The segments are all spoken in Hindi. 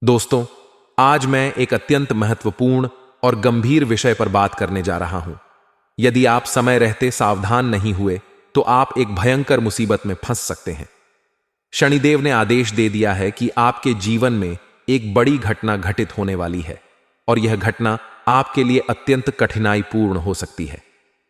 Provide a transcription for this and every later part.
दोस्तों, आज मैं एक अत्यंत महत्वपूर्ण और गंभीर विषय पर बात करने जा रहा हूं। यदि आप समय रहते सावधान नहीं हुए तो आप एक भयंकर मुसीबत में फंस सकते हैं। शनिदेव ने आदेश दे दिया है कि आपके जीवन में एक बड़ी घटना घटित होने वाली है और यह घटना आपके लिए अत्यंत कठिनाईपूर्ण हो सकती है।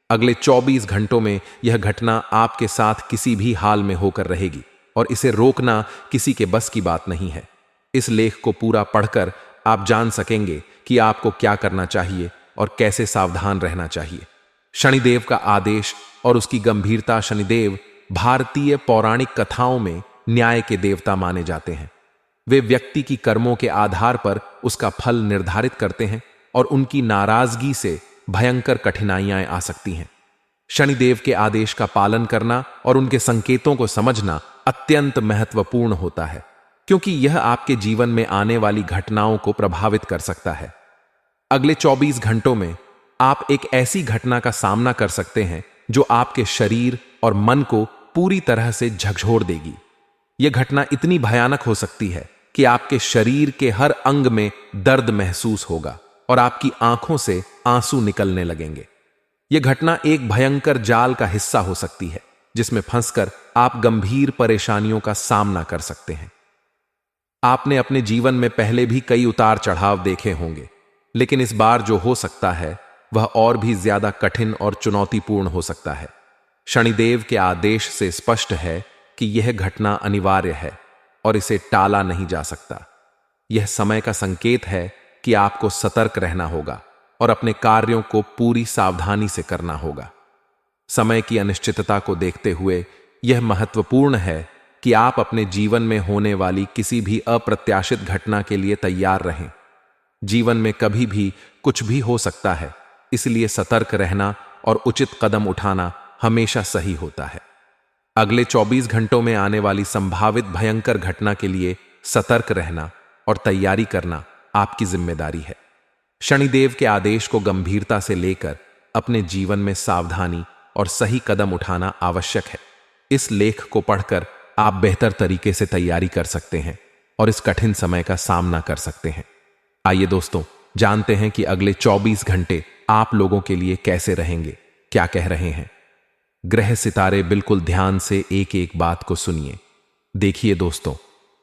अगले 24 घंटों में यह घटना आपके साथ किसी भी हाल में होकर रहेगी और इसे रोकना किसी के बस की बात नहीं है। इस लेख को पूरा पढ़कर आप जान सकेंगे कि आपको क्या करना चाहिए और कैसे सावधान रहना चाहिए। शनिदेव का आदेश और उसकी गंभीरता। शनिदेव भारतीय पौराणिक कथाओं में न्याय के देवता माने जाते हैं। वे व्यक्ति की कर्मों के आधार पर उसका फल निर्धारित करते हैं और उनकी नाराजगी से भयंकर कठिनाइयां आ सकती हैं। शनिदेव के आदेश का पालन करना और उनके संकेतों को समझना अत्यंत महत्वपूर्ण होता है, क्योंकि यह आपके जीवन में आने वाली घटनाओं को प्रभावित कर सकता है। अगले 24 घंटों में आप एक ऐसी घटना का सामना कर सकते हैं जो आपके शरीर और मन को पूरी तरह से झकझोर देगी। यह घटना इतनी भयानक हो सकती है कि आपके शरीर के हर अंग में दर्द महसूस होगा और आपकी आंखों से आंसू निकलने लगेंगे। यह घटना एक भयंकर जाल का हिस्सा हो सकती है जिसमें फंसकर आप गंभीर परेशानियों का सामना कर सकते हैं। आपने अपने जीवन में पहले भी कई उतार चढ़ाव देखे होंगे, लेकिन इस बार जो हो सकता है वह और भी ज्यादा कठिन और चुनौतीपूर्ण हो सकता है। शनिदेव के आदेश से स्पष्ट है कि यह घटना अनिवार्य है और इसे टाला नहीं जा सकता। यह समय का संकेत है कि आपको सतर्क रहना होगा और अपने कार्यों को पूरी सावधानी से करना होगा। समय की अनिश्चितता को देखते हुए यह महत्वपूर्ण है कि आप अपने जीवन में होने वाली किसी भी अप्रत्याशित घटना के लिए तैयार रहें। जीवन में कभी भी कुछ भी हो सकता है, इसलिए सतर्क रहना और उचित कदम उठाना हमेशा सही होता है। अगले 24 घंटों में आने वाली संभावित भयंकर घटना के लिए सतर्क रहना और तैयारी करना आपकी जिम्मेदारी है। शनिदेव के आदेश को गंभीरता से लेकर अपने जीवन में सावधानी और सही कदम उठाना आवश्यक है। इस लेख को पढ़कर आप बेहतर तरीके से तैयारी कर सकते हैं और इस कठिन समय का सामना कर सकते हैं। आइए दोस्तों, जानते हैं कि अगले 24 घंटे आप लोगों के लिए कैसे रहेंगे, क्या कह रहे हैं ग्रह सितारे। बिल्कुल ध्यान से एक एक बात को सुनिए। देखिए दोस्तों,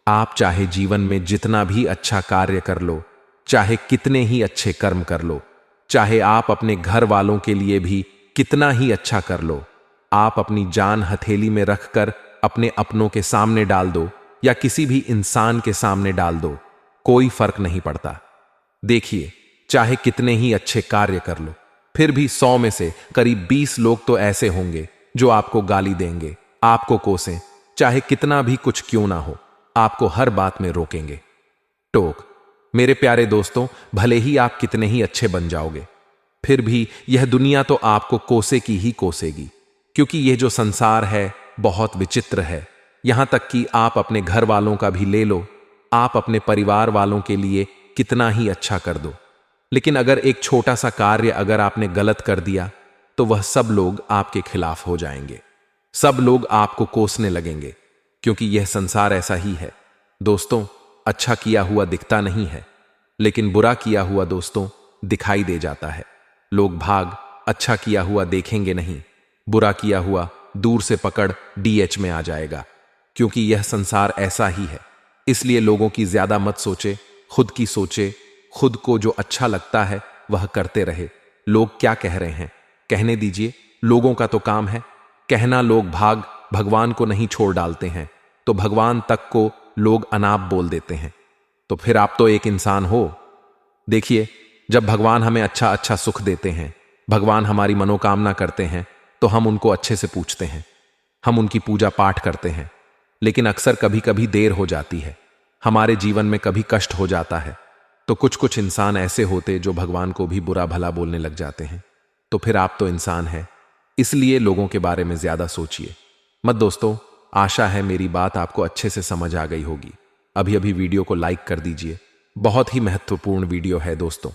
आप चाहे जीवन में जितना भी अच्छा कार्य कर लो, चाहे कितने ही अच्छे कर्म कर लो, चाहे आप अपने घर वालों के लिए भी कितना ही अच्छा कर लो, आप अपनी जान हथेली में रखकर अपने अपनों के सामने डाल दो या किसी भी इंसान के सामने डाल दो, कोई फर्क नहीं पड़ता। देखिए, चाहे कितने ही अच्छे कार्य कर लो, फिर भी 100 में से करीब 20 लोग तो ऐसे होंगे जो आपको गाली देंगे, आपको कोसें, चाहे कितना भी कुछ क्यों ना हो, आपको हर बात में रोकेंगे, टोक। मेरे प्यारे दोस्तों, भले ही आप कितने ही अच्छे बन जाओगे, फिर भी यह दुनिया तो आपको कोसे की ही कोसेगी, क्योंकि यह जो संसार है बहुत विचित्र है। यहां तक कि आप अपने घर वालों का भी ले लो, आप अपने परिवार वालों के लिए कितना ही अच्छा कर दो, लेकिन अगर एक छोटा सा कार्य अगर आपने गलत कर दिया तो वह सब लोग आपके खिलाफ हो जाएंगे, सब लोग आपको कोसने लगेंगे, क्योंकि यह संसार ऐसा ही है। दोस्तों, अच्छा किया हुआ दिखता नहीं है, लेकिन बुरा किया हुआ दोस्तों दिखाई दे जाता है। लोग भाग अच्छा किया हुआ देखेंगे नहीं, बुरा किया हुआ दूर से पकड़ डीएच में आ जाएगा, क्योंकि यह संसार ऐसा ही है। इसलिए लोगों की ज्यादा मत सोचे, खुद की सोचे। खुद को जो अच्छा लगता है वह करते रहे। लोग क्या कह रहे हैं कहने दीजिए, लोगों का तो काम है कहना। लोग भाग भगवान को नहीं छोड़ डालते हैं, तो भगवान तक को लोग अनाप बोल देते हैं, तो फिर आप तो एक इंसान हो। देखिए, जब भगवान हमें अच्छा अच्छा सुख देते हैं, भगवान हमारी मनोकामना करते हैं, तो हम उनको अच्छे से पूछते हैं, हम उनकी पूजा पाठ करते हैं। लेकिन अक्सर कभी कभी देर हो जाती है, हमारे जीवन में कभी कष्ट हो जाता है, तो कुछ कुछ इंसान ऐसे होते जो भगवान को भी बुरा भला बोलने लग जाते हैं। तो फिर आप तो इंसान हैं, इसलिए लोगों के बारे में ज्यादा सोचिए मत। दोस्तों, आशा है मेरी बात आपको अच्छे से समझ आ गई होगी। अभी अभी वीडियो को लाइक कर दीजिए, बहुत ही महत्वपूर्ण वीडियो है दोस्तों,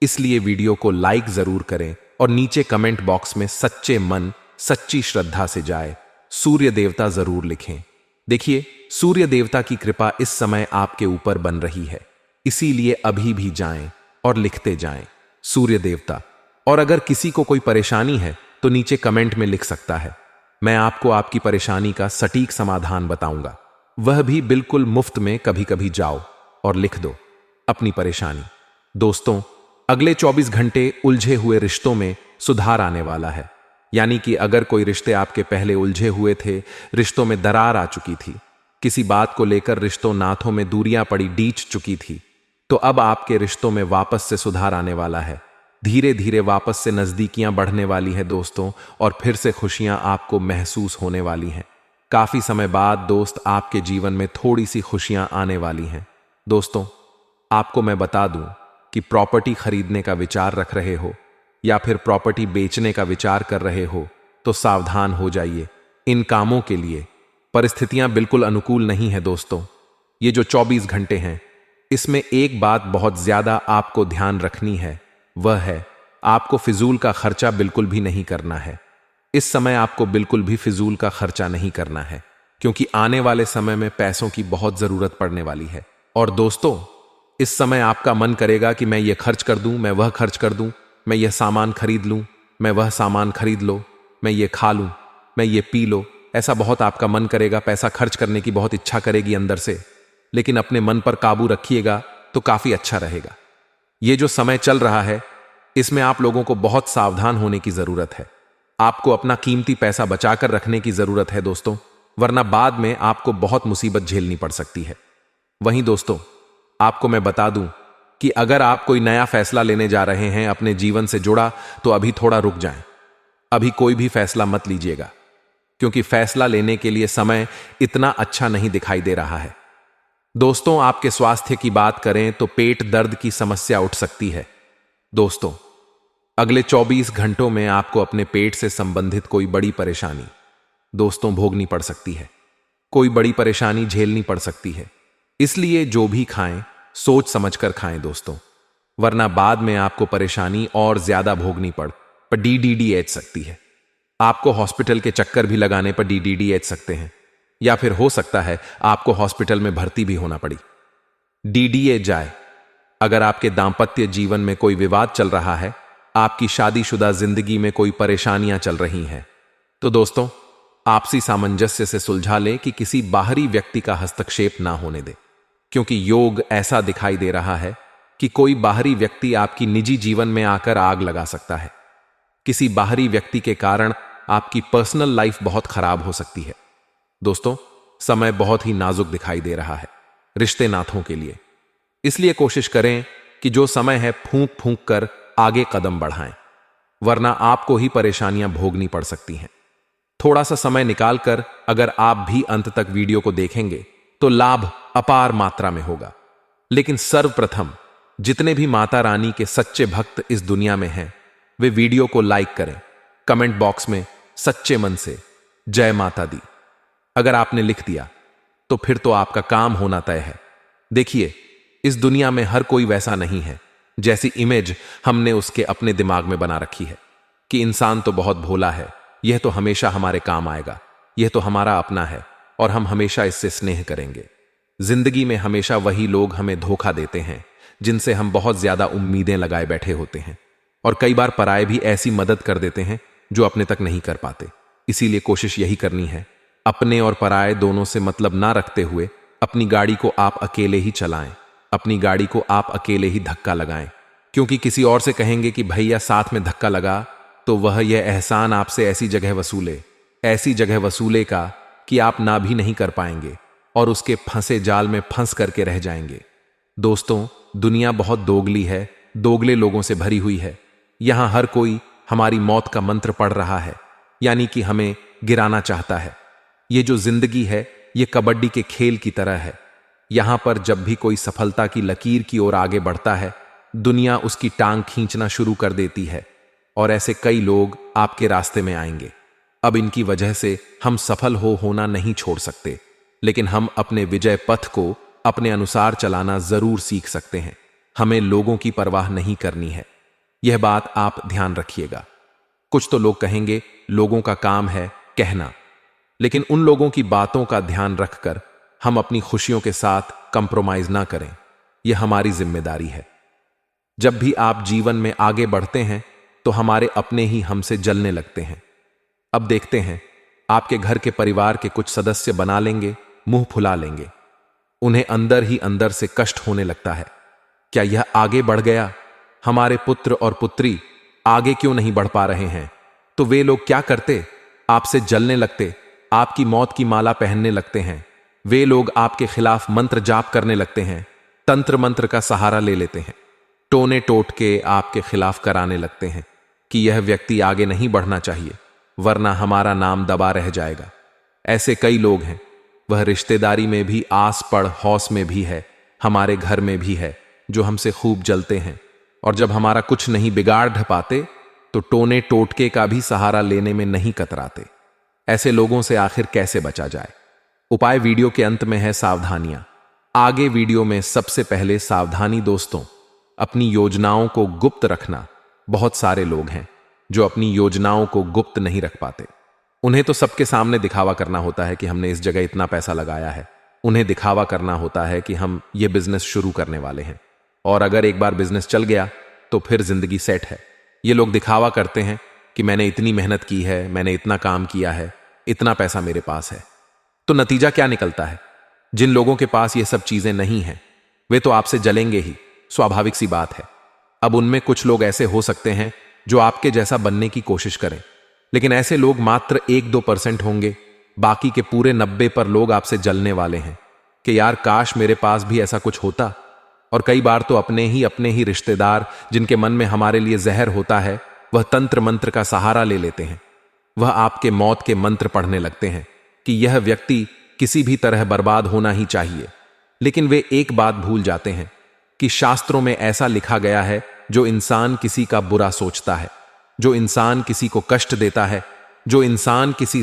इसलिए वीडियो को लाइक जरूर करें और नीचे कमेंट बॉक्स में सच्चे मन सच्ची श्रद्धा से जाए सूर्य देवता जरूर लिखें। देखिए, सूर्य देवता की कृपा इस समय आपके ऊपर बन रही है। इसीलिए अभी भी जाएं और लिखते जाएं। सूर्य देवता। और अगर किसी को कोई परेशानी है तो नीचे कमेंट में लिख सकता है, मैं आपको आपकी परेशानी का सटीक समाधान बताऊंगा। वह भी बिल्कुल मुफ्त में। कभी कभी जाओ और लिख दो अपनी परेशानी। दोस्तों, अगले 24 घंटे उलझे हुए रिश्तों में सुधार आने वाला है। यानी कि अगर कोई रिश्ते आपके पहले उलझे हुए थे, रिश्तों में दरार आ चुकी थी, किसी बात को लेकर रिश्तों नाथों में दूरियां पड़ी डीच चुकी थी, तो अब आपके रिश्तों में वापस से सुधार आने वाला है। धीरे धीरे वापस से नजदीकियां बढ़ने वाली है दोस्तों, और फिर से खुशियां आपको महसूस होने वाली हैं। काफी समय बाद दोस्त आपके जीवन में थोड़ी सी खुशियां आने वाली हैं। दोस्तों, आपको मैं बता दूं कि प्रॉपर्टी खरीदने का विचार रख रहे हो या फिर प्रॉपर्टी बेचने का विचार कर रहे हो तो सावधान हो जाइए। इन कामों के लिए परिस्थितियां बिल्कुल अनुकूल नहीं है दोस्तों। ये जो 24 घंटे हैं, इसमें एक बात बहुत ज्यादा आपको ध्यान रखनी है, वह है आपको फिजूल का खर्चा बिल्कुल भी नहीं करना है। इस समय आपको बिल्कुल भी फिजूल का खर्चा नहीं करना है, क्योंकि आने वाले समय में पैसों की बहुत जरूरत पड़ने वाली है। और दोस्तों, इस समय आपका मन करेगा कि मैं ये खर्च कर दूं, मैं वह खर्च कर दूं, मैं यह सामान खरीद लूं, मैं वह सामान खरीद लो, मैं ये खा लूं, मैं ये पी लो। ऐसा बहुत आपका मन करेगा, पैसा खर्च करने की बहुत इच्छा करेगी अंदर से। लेकिन अपने मन पर काबू रखिएगा तो काफी अच्छा रहेगा। ये जो समय चल रहा है, इसमें आप लोगों को बहुत सावधान होने की जरूरत है। आपको अपना कीमती पैसा बचाकर रखने की जरूरत है दोस्तों, वरना बाद में आपको बहुत मुसीबत झेलनी पड़ सकती है। वहीं दोस्तों, आपको मैं बता दूं कि अगर आप कोई नया फैसला लेने जा रहे हैं अपने जीवन से जुड़ा, तो अभी थोड़ा रुक जाएं। अभी कोई भी फैसला मत लीजिएगा, क्योंकि फैसला लेने के लिए समय इतना अच्छा नहीं दिखाई दे रहा है। दोस्तों, आपके स्वास्थ्य की बात करें तो पेट दर्द की समस्या उठ सकती है। दोस्तों, अगले 24 घंटों में आपको अपने पेट से संबंधित कोई बड़ी परेशानी दोस्तों भोगनी पड़ सकती है। कोई बड़ी परेशानी झेलनी पड़ सकती है। इसलिए जो भी खाएं, सोच समझकर खाएं दोस्तों, वरना बाद में आपको परेशानी और ज्यादा भोगनी पड़ DDDH सकती है। आपको हॉस्पिटल के चक्कर भी लगाने पर DDDH सकते हैं, या फिर हो सकता है आपको हॉस्पिटल में भर्ती भी होना पड़ी। DDA जाए अगर आपके दांपत्य जीवन में कोई विवाद चल रहा है, आपकी शादीशुदा जिंदगी में कोई परेशानियां चल रही हैं, तो दोस्तों आपसी सामंजस्य से सुलझा लें कि किसी बाहरी व्यक्ति का हस्तक्षेप ना होने दे, क्योंकि योग ऐसा दिखाई दे रहा है कि कोई बाहरी व्यक्ति आपकी निजी जीवन में आकर आग लगा सकता है। किसी बाहरी व्यक्ति के कारण आपकी पर्सनल लाइफ बहुत खराब हो सकती है। दोस्तों, समय बहुत ही नाजुक दिखाई दे रहा है रिश्ते नाथों के लिए। इसलिए कोशिश करें कि जो समय है फूंक फूंक कर आगे कदम बढ़ाएं, वरना आपको ही परेशानियां भोगनी पड़ सकती हैं। थोड़ा सा समय निकालकर अगर आप भी अंत तक वीडियो को देखेंगे तो लाभ अपार मात्रा में होगा। लेकिन सर्वप्रथम जितने भी माता रानी के सच्चे भक्त इस दुनिया में हैं, वे वीडियो को लाइक करें, कमेंट बॉक्स में सच्चे मन से जय माता दी अगर आपने लिख दिया तो फिर तो आपका काम होना तय है। देखिए, इस दुनिया में हर कोई वैसा नहीं है जैसी इमेज हमने उसके अपने दिमाग में बना रखी है कि इंसान तो बहुत भोला है, यह तो हमेशा हमारे काम आएगा, यह तो हमारा अपना है और हम हमेशा इससे स्नेह करेंगे। जिंदगी में हमेशा वही लोग हमें धोखा देते हैं जिनसे हम बहुत ज्यादा उम्मीदें लगाए बैठे होते हैं, और कई बार पराये भी ऐसी मदद कर देते हैं जो अपने तक नहीं कर पाते। इसीलिए कोशिश यही करनी है, अपने और पराये दोनों से मतलब ना रखते हुए अपनी गाड़ी को आप अकेले ही चलाएं, अपनी गाड़ी को आप अकेले ही धक्का लगाएं। क्योंकि किसी और से कहेंगे कि भैया साथ में धक्का लगा, तो वह यह एहसान आपसे ऐसी जगह वसूले का कि आप ना भी नहीं कर पाएंगे और उसके फंसे जाल में फंस करके रह जाएंगे। दोस्तों, दुनिया बहुत दोगली है, दोगले लोगों से भरी हुई है। यहां हर कोई हमारी मौत का मंत्र पढ़ रहा है, यानी कि हमें गिराना चाहता है। ये जो जिंदगी है, ये कबड्डी के खेल की तरह है। यहां पर जब भी कोई सफलता की लकीर की ओर आगे बढ़ता है, दुनिया उसकी टांग खींचना शुरू कर देती है, और ऐसे कई लोग आपके रास्ते में आएंगे। अब इनकी वजह से हम सफल होना नहीं छोड़ सकते, लेकिन हम अपने विजय पथ को अपने अनुसार चलाना जरूर सीख सकते हैं। हमें लोगों की परवाह नहीं करनी है, यह बात आप ध्यान रखिएगा। कुछ तो लोग कहेंगे लोगों का काम है कहना, लेकिन उन लोगों की बातों का ध्यान रखकर हम अपनी खुशियों के साथ कंप्रोमाइज ना करें। यह हमारी जिम्मेदारी है। जब भी आप जीवन में आगे बढ़ते हैं तो हमारे अपने ही हमसे जलने लगते हैं। अब देखते हैं, आपके घर के परिवार के कुछ सदस्य बना लेंगे, मुंह फुला लेंगे, उन्हें अंदर ही अंदर से कष्ट होने लगता है। क्या यह आगे बढ़ गया? हमारे पुत्र और पुत्री आगे क्यों नहीं बढ़ पा रहे हैं? तो वे लोग क्या करते? आपसे जलने लगते, आपकी मौत की माला पहनने लगते हैं। वे लोग आपके खिलाफ मंत्र जाप करने लगते हैं, तंत्र मंत्र का सहारा ले लेते हैं, टोने टोट के आपके खिलाफ कराने लगते हैं कि यह व्यक्ति आगे नहीं बढ़ना चाहिए, वरना हमारा नाम दबा रह जाएगा। ऐसे कई लोग हैं। वह रिश्तेदारी में भी, आस पड़ हौस में भी है, हमारे घर में भी है, जो हमसे खूब जलते हैं, और जब हमारा कुछ नहीं बिगाड़ ढपाते तो टोने टोटके का भी सहारा लेने में नहीं कतराते। ऐसे लोगों से आखिर कैसे बचा जाए? उपाय वीडियो के अंत में है, सावधानियां। आगे वीडियो में सबसे पहले सावधानी दोस्तों, अपनी योजनाओं को गुप्त रखना। बहुत सारे लोग हैं जो अपनी योजनाओं को गुप्त नहीं रख पाते। उन्हें तो सबके सामने दिखावा करना होता है कि हमने इस जगह इतना पैसा लगाया है। उन्हें दिखावा करना होता है कि हम ये बिजनेस शुरू करने वाले हैं, और अगर एक बार बिजनेस चल गया तो फिर जिंदगी सेट है। ये लोग दिखावा करते हैं कि मैंने इतनी मेहनत की है, मैंने इतना काम किया है, इतना पैसा मेरे पास है। तो नतीजा क्या निकलता है? जिन लोगों के पास ये सब चीजें नहीं हैं, वे तो आपसे जलेंगे ही, स्वाभाविक सी बात है। अब उनमें कुछ लोग ऐसे हो सकते हैं जो आपके जैसा बनने की कोशिश करें, लेकिन ऐसे लोग मात्र 1-2% होंगे। बाकी के पूरे 90 पर लोग आपसे जलने वाले हैं कि यार काश मेरे पास भी ऐसा कुछ होता। और कई बार तो अपने ही रिश्तेदार, जिनके मन में हमारे लिए जहर होता है, वह तंत्र मंत्र का सहारा ले लेते हैं। वह आपके मौत के मंत्र पढ़ने लगते हैं कि यह व्यक्ति किसी भी तरह बर्बाद होना ही चाहिए। लेकिन वे एक बात भूल जाते हैं कि शास्त्रों में ऐसा लिखा गया है, जो इंसान किसी का बुरा सोचता है, जो इंसान किसी को कष्ट देता है, जो इंसान किसी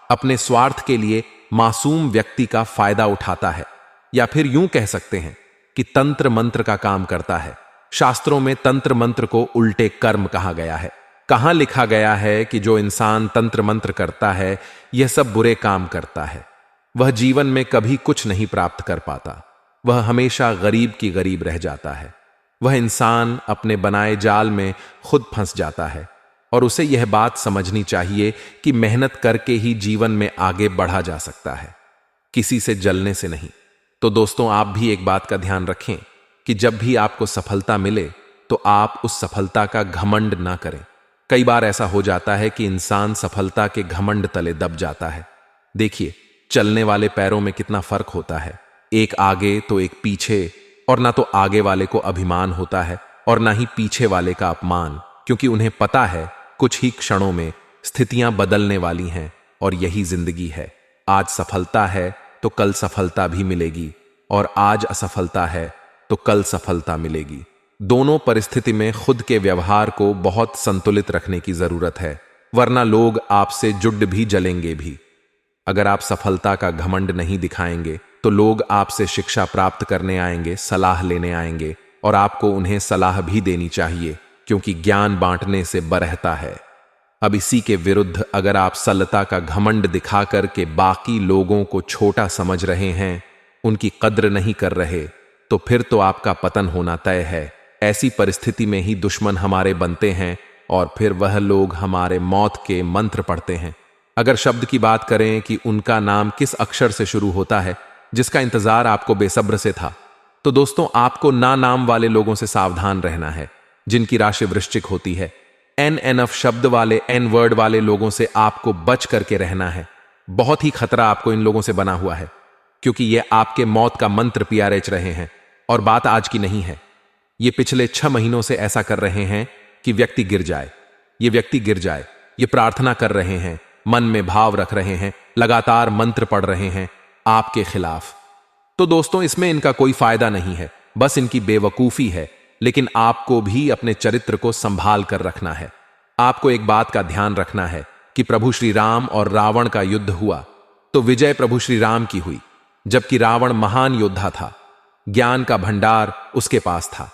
अपने स्वार्थ के लिए मासूम व्यक्ति का फायदा उठाता है, या फिर यूं कह सकते हैं कि तंत्र मंत्र का काम करता है। शास्त्रों में तंत्र मंत्र को उल्टे कर्म कहा गया है। कहां लिखा गया है कि जो इंसान तंत्र मंत्र करता है, यह सब बुरे काम करता है? वह जीवन में कभी कुछ नहीं प्राप्त कर पाता। वह हमेशा गरीब की गरीब रह जाता है। वह इंसान अपने बनाए जाल में खुद फंस जाता है, और उसे यह बात समझनी चाहिए कि मेहनत करके ही जीवन में आगे बढ़ा जा सकता है, किसी से जलने से नहीं। तो दोस्तों, आप भी एक बात का ध्यान रखें कि जब भी आपको सफलता मिले तो आप उस सफलता का घमंड ना करें। कई बार ऐसा हो जाता है कि इंसान सफलता के घमंड तले दब जाता है। देखिए, चलने वाले पैरों में कितना फर्क होता है, एक आगे तो एक पीछे। और ना तो आगे वाले को अभिमान होता है और ना ही पीछे वाले का अपमान, क्योंकि उन्हें पता है कुछ ही क्षणों में स्थितियां बदलने वाली हैं, और यही जिंदगी है। आज सफलता है तो कल सफलता भी मिलेगी, और आज असफलता है तो कल सफलता मिलेगी। दोनों परिस्थिति में खुद के व्यवहार को बहुत संतुलित रखने की जरूरत है, वरना लोग आपसे जुड़ भी जलेंगे भी। अगर आप सफलता का घमंड नहीं दिखाएंगे तो लोग आपसे शिक्षा प्राप्त करने आएंगे, सलाह लेने आएंगे, और आपको उन्हें सलाह भी देनी चाहिए, क्योंकि ज्ञान बांटने से बरहता है। अब इसी के विरुद्ध अगर आप सलता का घमंड दिखा करके बाकी लोगों को छोटा समझ रहे हैं, उनकी कद्र नहीं कर रहे, तो फिर तो आपका पतन होना तय है। ऐसी परिस्थिति में ही दुश्मन हमारे बनते हैं, और फिर वह लोग हमारे मौत के मंत्र पढ़ते हैं। अगर शब्द की बात करें कि उनका नाम किस अक्षर से शुरू होता है, जिसका इंतजार आपको बेसब्र से था, तो दोस्तों, आपको ना नाम वाले लोगों से सावधान रहना है, जिनकी राशि वृश्चिक होती है। एनएफ शब्द वाले, एन वर्ड वाले लोगों से आपको बच करके रहना है। बहुत ही खतरा आपको इन लोगों से बना हुआ है, क्योंकि ये आपके मौत का मंत्र पिया रेच रहे हैं। और बात आज की नहीं है, ये पिछले 6 महीनों से ऐसा कर रहे हैं कि व्यक्ति गिर जाए, ये व्यक्ति गिर जाए। ये प्रार्थना कर रहे हैं, मन में भाव रख रहे हैं, लगातार मंत्र पढ़ रहे हैं आपके खिलाफ। तो दोस्तों, इसमें इनका कोई फायदा नहीं है, बस इनकी बेवकूफी है। लेकिन आपको भी अपने चरित्र को संभाल कर रखना है। आपको एक बात का ध्यान रखना है कि प्रभु श्री राम और रावण का युद्ध हुआ तो विजय प्रभु श्री राम की हुई, जबकि रावण महान योद्धा था। ज्ञान का भंडार उसके पास था,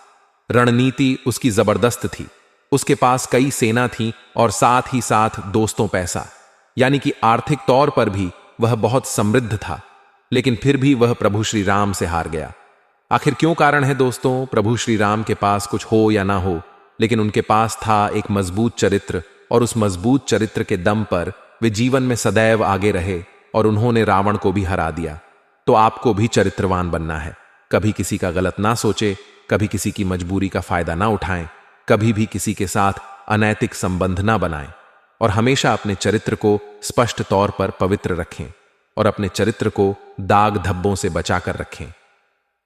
रणनीति उसकी जबरदस्त थी, उसके पास कई सेना थी, और साथ ही साथ दोस्तों पैसा, यानी कि आर्थिक तौर पर भी वह बहुत समृद्ध था। लेकिन फिर भी वह प्रभु श्री राम से हार गया। आखिर क्यों कारण है दोस्तों? प्रभु श्री राम के पास कुछ हो या ना हो, लेकिन उनके पास था एक मजबूत चरित्र, और उस मजबूत चरित्र के दम पर वे जीवन में सदैव आगे रहे और उन्होंने रावण को भी हरा दिया। तो आपको भी चरित्रवान बनना है। कभी किसी का गलत ना सोचे, कभी किसी की मजबूरी का फायदा ना उठाएं, कभी भी किसी के साथ अनैतिक संबंध ना बनाएं, और हमेशा अपने चरित्र को स्पष्ट तौर पर पवित्र रखें और अपने चरित्र को दाग धब्बों से बचाकर रखें।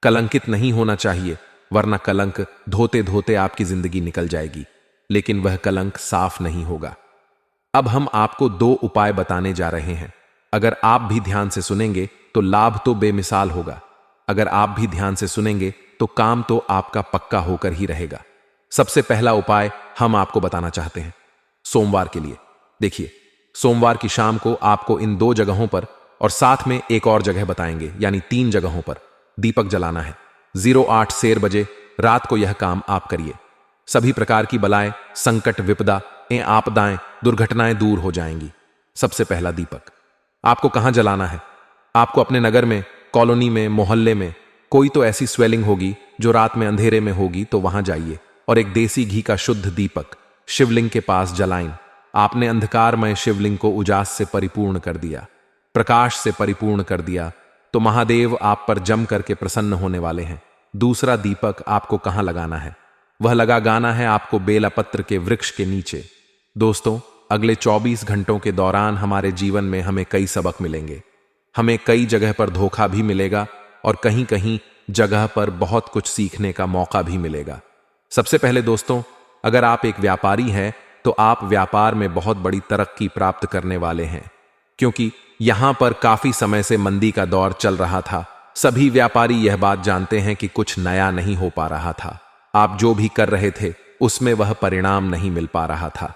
कलंकित नहीं होना चाहिए, वरना कलंक धोते धोते आपकी जिंदगी निकल जाएगी, लेकिन वह कलंक साफ नहीं होगा। अब हम आपको 2 उपाय बताने जा रहे हैं। अगर आप भी ध्यान से सुनेंगे तो लाभ तो बेमिसाल होगा। अगर आप भी ध्यान से सुनेंगे तो काम तो आपका पक्का होकर ही रहेगा। सबसे पहला उपाय हम आपको बताना चाहते हैं सोमवार के लिए। देखिए, सोमवार की शाम को आपको इन 2 जगहों पर और साथ में एक और जगह बताएंगे, यानी 3 जगहों पर दीपक जलाना है। 08 शेर बजे रात को यह काम आप करिए। सभी प्रकार की बलाएं, संकट, विपदा, आपदाएं, दुर्घटनाएं दूर हो जाएंगी। सबसे पहला दीपक आपको कहां जलाना है? आपको अपने नगर में, कॉलोनी में, मोहल्ले में कोई तो ऐसी स्वेलिंग होगी जो रात में अंधेरे में होगी, तो वहां जाइए और एक देसी घी का शुद्ध दीपक शिवलिंग के पास जलाएं। आपने अंधकारमय शिवलिंग को उजास से परिपूर्ण कर दिया, प्रकाश से परिपूर्ण कर दिया, तो महादेव आप पर जम करके प्रसन्न होने वाले हैं। दूसरा दीपक आपको कहां लगाना है? वह लगाना है आपको बेलापत्र के वृक्ष के नीचे। दोस्तों, अगले 24 घंटों के दौरान हमारे जीवन में हमें कई सबक मिलेंगे। हमें कई जगह पर धोखा भी मिलेगा और कहीं कहीं जगह पर बहुत कुछ सीखने का मौका भी मिलेगा। सबसे पहले दोस्तों, अगर आप एक व्यापारी हैं तो आप व्यापार में बहुत बड़ी तरक्की प्राप्त करने वाले हैं, क्योंकि यहां पर काफी समय से मंदी का दौर चल रहा था। सभी व्यापारी यह बात जानते हैं कि कुछ नया नहीं हो पा रहा था। आप जो भी कर रहे थे उसमें वह परिणाम नहीं मिल पा रहा था।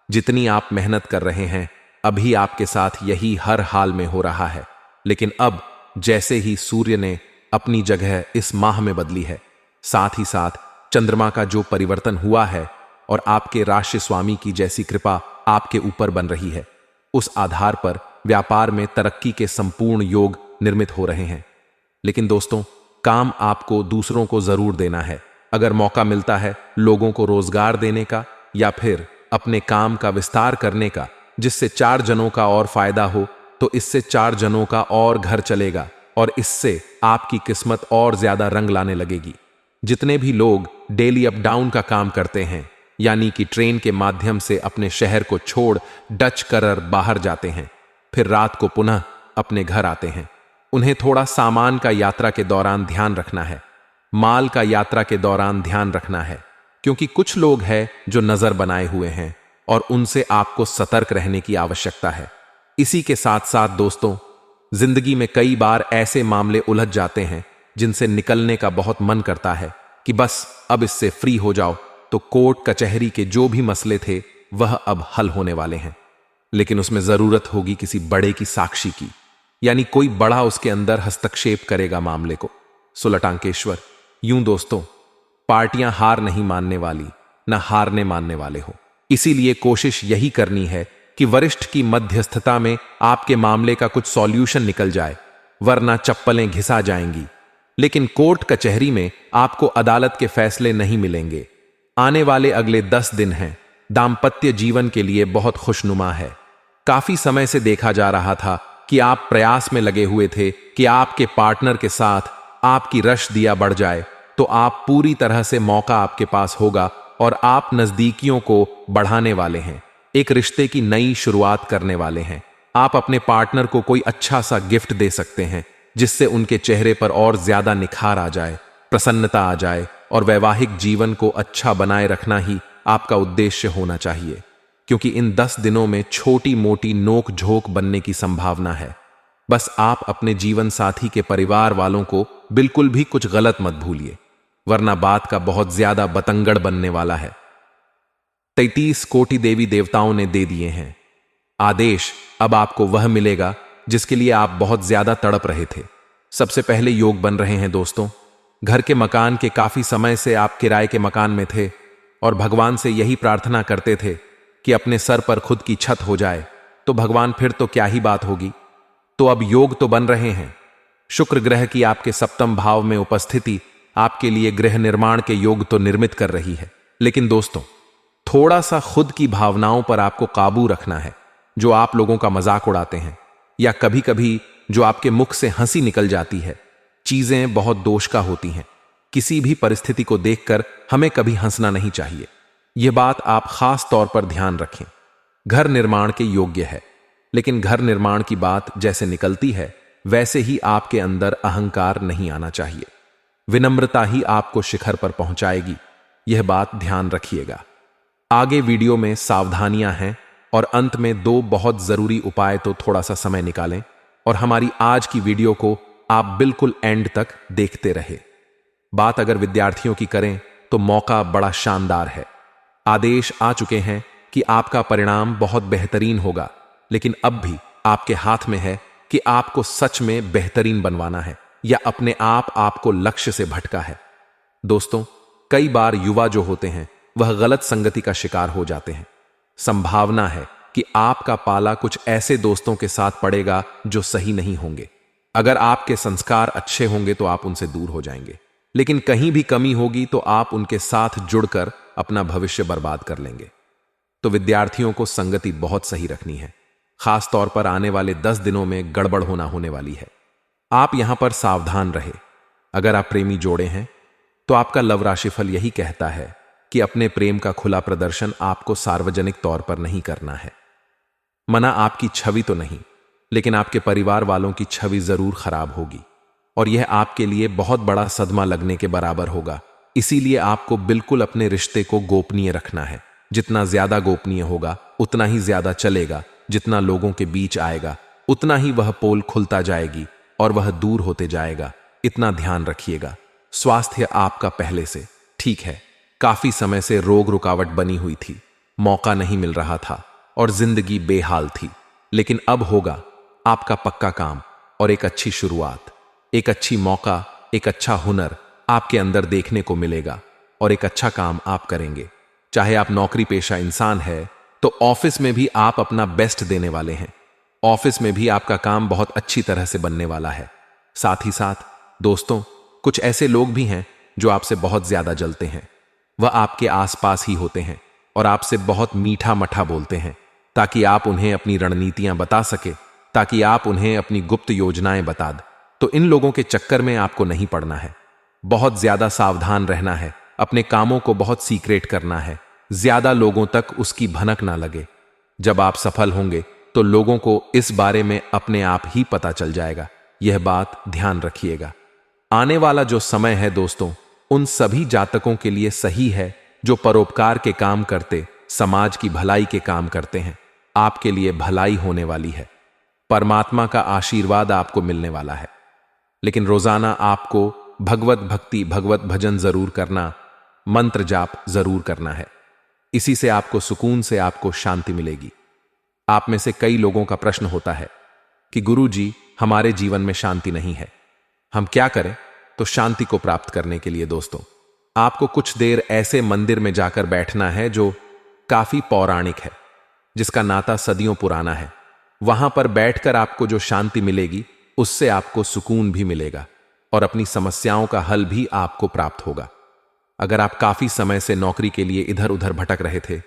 जितनी आप मेहनत कर रहे हैं, अभी आपके साथ यही हर हाल में हो रहा है। लेकिन अब जैसे ही सूर्य ने अपनी जगह इस माह में बदली है, साथ ही साथ चंद्रमा का जो परिवर्तन हुआ है और आपके राशि स्वामी की जैसी कृपा आपके ऊपर बन रही है, उस आधार पर व्यापार में तरक्की के संपूर्ण योग निर्मित हो रहे हैं। लेकिन दोस्तों, काम आपको दूसरों को जरूर देना है। अगर मौका मिलता है लोगों को रोजगार देने का या फिर अपने काम का विस्तार करने का, जिससे 4 जनों का और फायदा हो, तो इससे 4 जनों का और घर चलेगा और इससे आपकी किस्मत और ज्यादा रंग लाने लगेगी। जितने भी लोग डेली अप डाउन का काम करते हैं, यानी कि ट्रेन के माध्यम से अपने शहर को छोड़ डच कर बाहर जाते हैं, फिर रात को पुनः अपने घर आते हैं, उन्हें थोड़ा सामान का यात्रा के दौरान ध्यान रखना है, माल का यात्रा के दौरान ध्यान रखना है, क्योंकि कुछ लोग हैं जो नजर बनाए हुए हैं और उनसे आपको सतर्क रहने की आवश्यकता है। इसी के साथ साथ दोस्तों, जिंदगी में कई बार ऐसे मामले उलझ जाते हैं जिनसे निकलने का बहुत मन करता है कि बस अब इससे फ्री हो जाओ, तो कोर्ट कचहरी के जो भी मसले थे वह अब हल होने वाले हैं। लेकिन उसमें जरूरत होगी किसी बड़े की साक्षी की, यानी कोई बड़ा उसके अंदर हस्तक्षेप करेगा मामले को। सुलटांकेश्वर, यूं दोस्तों, पार्टियां हार नहीं मानने वाली, न हारने मानने वाले हो। इसीलिए कोशिश यही करनी है कि वरिष्ठ की मध्यस्थता में आपके मामले का कुछ सॉल्यूशन निकल जाए, वरना चप्पलें घिसा जाएंगी। लेकिन कोर्ट कचहरी में आपको अदालत के फैसले नहीं मिलेंगे। आने वाले अगले 10 दिन हैं दाम्पत्य जीवन के लिए बहुत खुशनुमा है। काफी समय से देखा जा रहा था कि आप प्रयास में लगे हुए थे कि आपके पार्टनर के साथ आपकी रश दिया बढ़ जाए, तो आप पूरी तरह से मौका आपके पास होगा और आप नजदीकियों को बढ़ाने वाले हैं, एक रिश्ते की नई शुरुआत करने वाले हैं। आप अपने पार्टनर को कोई अच्छा सा गिफ्ट दे सकते हैं जिससे उनके चेहरे पर और ज्यादा निखार आ जाए, प्रसन्नता आ जाए, और वैवाहिक जीवन को अच्छा बनाए रखना ही आपका उद्देश्य होना चाहिए, क्योंकि इन 10 दिनों में छोटी मोटी नोक झोंक बनने की संभावना है। बस आप अपने जीवन साथी के परिवार वालों को बिल्कुल भी कुछ गलत मत भूलिए, वरना बात का बहुत ज्यादा बतंगड़ बनने वाला है। 33 कोटि देवी देवताओं ने दे दिए हैं आदेश। अब आपको वह मिलेगा जिसके लिए आप बहुत ज्यादा तड़प रहे थे। सबसे पहले योग बन रहे हैं दोस्तों। घर के मकान के काफी समय से आप किराए के मकान में थे और भगवान से यही प्रार्थना करते थे कि अपने सर पर खुद की छत हो जाए, तो भगवान फिर तो क्या ही बात होगी। तो अब योग तो बन रहे हैं। शुक्र ग्रह की आपके 7वें भाव में उपस्थिति आपके लिए गृह निर्माण के योग तो निर्मित कर रही है, लेकिन दोस्तों, थोड़ा सा खुद की भावनाओं पर आपको काबू रखना है। जो आप लोगों का मजाक उड़ाते हैं या कभी कभी जो आपके मुख से हंसी निकल जाती है, चीजें बहुत दोष का होती हैं। किसी भी परिस्थिति को देखकर हमें कभी हंसना नहीं चाहिए। यह बात आप खास तौर पर ध्यान रखें। घर निर्माण के योग्य है, लेकिन घर निर्माण की बात जैसे निकलती है वैसे ही आपके अंदर अहंकार नहीं आना चाहिए। विनम्रता ही आपको शिखर पर पहुंचाएगी, यह बात ध्यान रखिएगा। आगे वीडियो में सावधानियां हैं और अंत में 2 बहुत जरूरी उपाय, तो थोड़ा सा समय निकालें और हमारी आज की वीडियो को आप बिल्कुल एंड तक देखते रहे। बात अगर विद्यार्थियों की करें तो मौका बड़ा शानदार है। आदेश आ चुके हैं कि आपका परिणाम बहुत बेहतरीन होगा, लेकिन अब भी आपके हाथ में है कि आपको सच में बेहतरीन बनवाना है या अपने आप आपको लक्ष्य से भटका है। दोस्तों, कई बार युवा जो होते हैं वह गलत संगति का शिकार हो जाते हैं। संभावना है कि आपका पाला कुछ ऐसे दोस्तों के साथ पड़ेगा जो सही नहीं होंगे। अगर आपके संस्कार अच्छे होंगे तो आप उनसे दूर हो जाएंगे, लेकिन कहीं भी कमी होगी तो आप उनके साथ जुड़कर अपना भविष्य बर्बाद कर लेंगे। तो विद्यार्थियों को संगति बहुत सही रखनी है। खास तौर पर आने वाले 10 दिनों में गड़बड़ होने वाली है। आप यहां पर सावधान रहे। अगर आप प्रेमी जोड़े हैं तो आपका लव राशिफल यही कहता है कि अपने प्रेम का खुला प्रदर्शन आपको सार्वजनिक तौर पर नहीं करना है। मना आपकी छवि तो नहीं, लेकिन आपके परिवार वालों की छवि जरूर खराब होगी और यह आपके लिए बहुत बड़ा सदमा लगने के बराबर होगा। इसीलिए आपको बिल्कुल अपने रिश्ते को गोपनीय रखना है। जितना ज्यादा गोपनीय होगा उतना ही ज्यादा चलेगा। जितना लोगों के बीच आएगा उतना ही वह पोल खुलता जाएगी और वह दूर होते जाएगा। इतना ध्यान रखिएगा। स्वास्थ्य आपका पहले से ठीक है। काफी समय से रोग रुकावट बनी हुई थी, मौका नहीं मिल रहा था और जिंदगी बेहाल थी, लेकिन अब होगा आपका पक्का काम और एक अच्छी शुरुआत, एक अच्छी मौका, एक अच्छा हुनर आपके अंदर देखने को मिलेगा और एक अच्छा काम आप करेंगे। चाहे आप नौकरी पेशा इंसान है तो ऑफिस में भी आप अपना बेस्ट देने वाले हैं। ऑफिस में भी आपका काम बहुत अच्छी तरह से बनने वाला है। साथ ही साथ दोस्तों, कुछ ऐसे लोग भी हैं जो आपसे बहुत ज्यादा जलते हैं। वह आपके आसपास ही होते हैं और आपसे बहुत मीठा मठा बोलते हैं ताकि आप उन्हें अपनी रणनीतियां बता सके, ताकि आप उन्हें अपनी गुप्त योजनाएं बता दें। तो इन लोगों के चक्कर में आपको नहीं पड़ना है। बहुत ज्यादा सावधान रहना है। अपने कामों को बहुत सीक्रेट करना है। ज्यादा लोगों तक उसकी भनक ना लगे। जब आप सफल होंगे तो लोगों को इस बारे में अपने आप ही पता चल जाएगा। यह बात ध्यान रखिएगा। आने वाला जो समय है दोस्तों, उन सभी जातकों के लिए सही है जो परोपकार के काम करते, समाज की भलाई के काम करते हैं। आपके लिए भलाई होने वाली है। परमात्मा का आशीर्वाद आपको मिलने वाला है। लेकिन रोजाना आपको भगवत भक्ति, भगवत भजन जरूर करना, मंत्र जाप जरूर करना है। इसी से आपको सुकून से आपको शांति मिलेगी। आप में से कई लोगों का प्रश्न होता है कि गुरुजी, हमारे जीवन में शांति नहीं है, हम क्या करें? तो शांति को प्राप्त करने के लिए दोस्तों, आपको कुछ देर ऐसे मंदिर में जाकर बैठना है जो काफी पौराणिक है, जिसका नाता सदियों पुराना है। वहां पर बैठकर आपको जो शांति मिलेगी उससे आपको सुकून भी मिलेगा और अपनी समस्याओं का हल भी आपको प्राप्त होगा। अगर आप काफी समय से नौकरी के लिए इधर उधर भटक रहे थे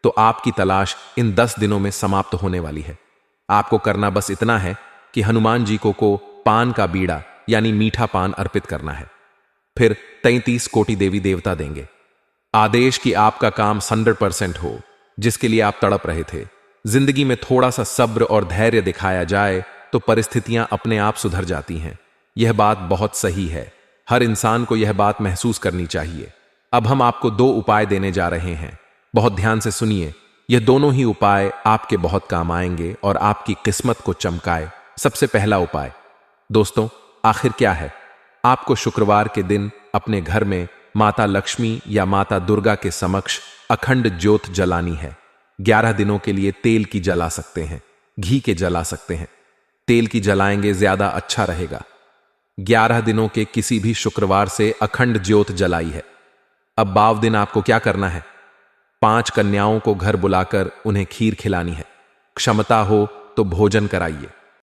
तो आपकी तलाश इन 10 दिनों में समाप्त होने वाली है। आपको करना बस इतना है कि हनुमान जी को पान का बीड़ा यानी मीठा पान अर्पित करना है। फिर 33 कोटि देवी देवता देंगे। आदेश कि आपका काम 100% हो, जिसके लिए आप तड़प रहे थे। जिंदगी में थोड़ा सा सब्र और धैर्य दिखाया जाए तो परिस्थितियां अपने आप सुधर जाती हैं। यह बात बहुत सही है। हर इंसान को यह बात महसूस करनी चाहिए। अब हम आपको 2 उपाय देने जा रहे हैं। बहुत ध्यान से सुनिए। यह दोनों ही उपाय आपके बहुत काम आएंगे और आपकी किस्मत को चमकाए। सबसे पहला उपाय दोस्तों, आखिर क्या है? आपको शुक्रवार के दिन अपने घर में माता लक्ष्मी या माता दुर्गा के समक्ष अखंड ज्योत जलानी है। 11 दिनों के लिए तेल की जला सकते हैं, घी के जला सकते हैं। तेल की जलाएंगे ज्यादा अच्छा रहेगा। 11 दिनों के किसी भी शुक्रवार से अखंड ज्योत जलाई है। अब 12 दिन आपको क्या करना है? 5 कन्याओं को घर बुलाकर उन्हें खीर खिलानी है। क्षमता हो तो भोजन कराइए।